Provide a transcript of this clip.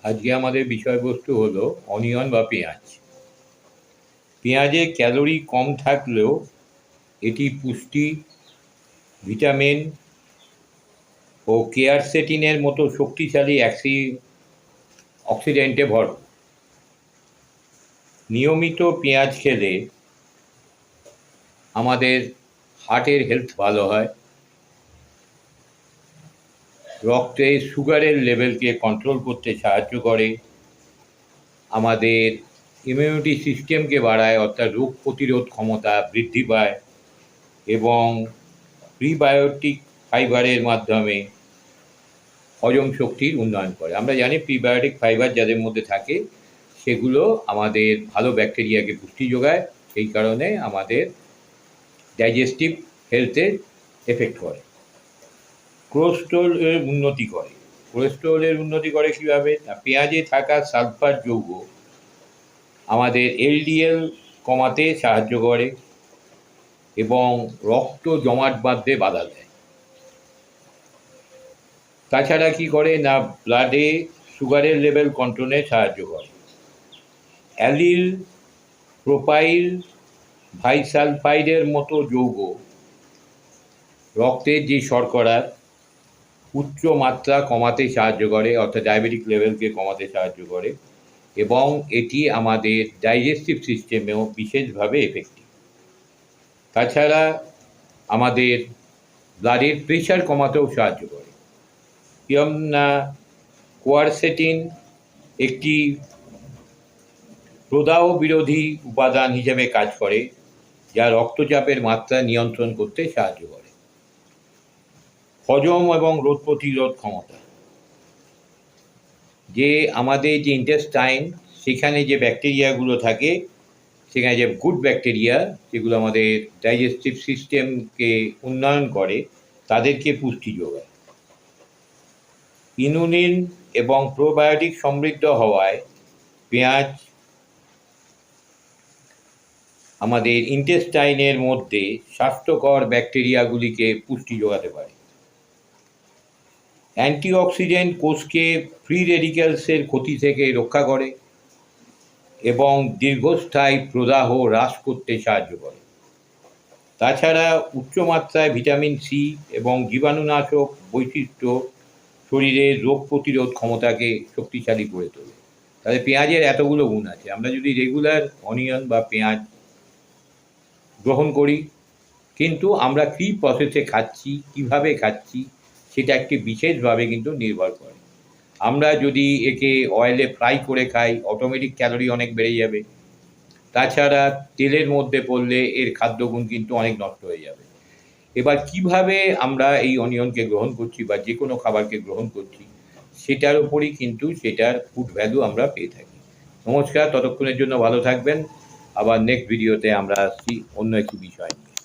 আজকে আমাদের বিষয়বস্তু হলো অনিয়ন বা পেঁয়াজ। পেঁয়াজে ক্যালোরি কম থাকলেও এটি পুষ্টি, ভিটামিন ও কেয়ারসেটিনের মতো শক্তিশালী অক্সিডেন্টে ভরপুর। নিয়মিত পেঁয়াজ খেলে আমাদের হার্টের হেলথ ভালো হয়, রক্তে সুগারের লেভেলকে কন্ট্রোল করতে সাহায্য করে, আমাদের ইমিউনিটি সিস্টেমকে বাড়ায়, অর্থাৎ রোগ প্রতিরোধ ক্ষমতা বৃদ্ধি পায় এবং প্রিবায়োটিক ফাইবারের মাধ্যমে হজম শক্তির উন্নয়ন করে। আমরা জানি প্রিবায়োটিক ফাইবার যাদের মধ্যে থাকে সেগুলো আমাদের ভালো ব্যাকটেরিয়াকে পুষ্টি যোগায়, সেই কারণে আমাদের ডাইজেস্টিভ হেলথের এফেক্ট করে। কোলেস্টেরলের উন্নতি করে কীভাবে? না, পেঁয়াজে থাকা সালফার যৌগ আমাদের এলডিএল কমাতে সাহায্য করে এবং রক্ত জমাট বাঁধতে বাধা দেয়। তাছাড়া কি করে না, ব্লাডে সুগারের লেভেল কন্ট্রোলে সাহায্য করে। অ্যালিল, প্রোপাইল, ভাইসালফাইডের মতো যৌগ রক্তের যে শর্করার উচ্চ মাত্রা কমাতে সাহায্য করে, অর্থাৎ ডায়াবেটিক লেভেলকে কমাতে সাহায্য করে এবং এটি আমাদের ডাইজেস্টিভ সিস্টেমেও বিশেষভাবে এফেক্টিভ। তাছাড়া আমাদের ব্লাডের প্রেশার কমাতেও সাহায্য করে। কিরম না, কোয়ারসেটিন একটি প্রদাহ বিরোধী উপাদান হিসেবে কাজ করে, যা রক্তচাপের মাত্রা নিয়ন্ত্রণ করতে সাহায্য করে। হজম এবং রোগ প্রতিরোধ ক্ষমতা, যে আমাদের যে ইন্টেস্টাইন, সেখানে যে ব্যাকটেরিয়াগুলো থাকে, সেখানে যে গুড ব্যাকটেরিয়া যেগুলো আমাদের ডাইজেস্টিভ সিস্টেমকে উন্নয়ন করে, তাদেরকে পুষ্টি যোগায়। ইনুলিন এবং প্রোবায়োটিক সমৃদ্ধ হওয়ায় পেঁয়াজ আমাদের ইন্টেস্টাইনের মধ্যে স্বাস্থ্যকর ব্যাকটেরিয়াগুলিকে পুষ্টি যোগাতে পারে। অ্যান্টিঅক্সিডেন্ট কোষকে ফ্রি রেডিক্যালসের ক্ষতি থেকে রক্ষা করে এবং দীর্ঘস্থায়ী প্রদাহ হ্রাস করতে সাহায্য করে। তাছাড়া উচ্চমাত্রায় ভিটামিন সি এবং জীবাণুনাশক বৈশিষ্ট্য শরীরের রোগ প্রতিরোধ ক্ষমতাকে শক্তিশালী করে তোলে। তাহলে পেঁয়াজের এতগুলো গুণ আছে। আমরা যদি রেগুলার অনিয়ন বা পেঁয়াজ গ্রহণ করি, কিন্তু আমরা কী প্রসেসে খাচ্ছি, কিভাবে খাচ্ছি, সেটা একটি বিশেষভাবে কিন্তু নির্ভর করে। আমরা যদি একে অয়েলে ফ্রাই করে খাই, অটোমেটিক ক্যালোরি অনেক বেড়ে যাবে। তাছাড়া তেলের মধ্যে পড়লে এর খাদ্যগুণ কিন্তু অনেক নষ্ট হয়ে যাবে। এবার কিভাবে আমরা এই অনিয়নকে গ্রহণ করছি বা যে কোনো খাবারকে গ্রহণ করছি, সেটার উপরই কিন্তু সেটার ফুড ভ্যালু আমরা পেয়ে থাকি। নমস্কার, ততক্ষণের জন্য ভালো থাকবেন। আবার নেক্সট ভিডিওতে আমরা আসছি অন্য একটি বিষয় নিয়ে।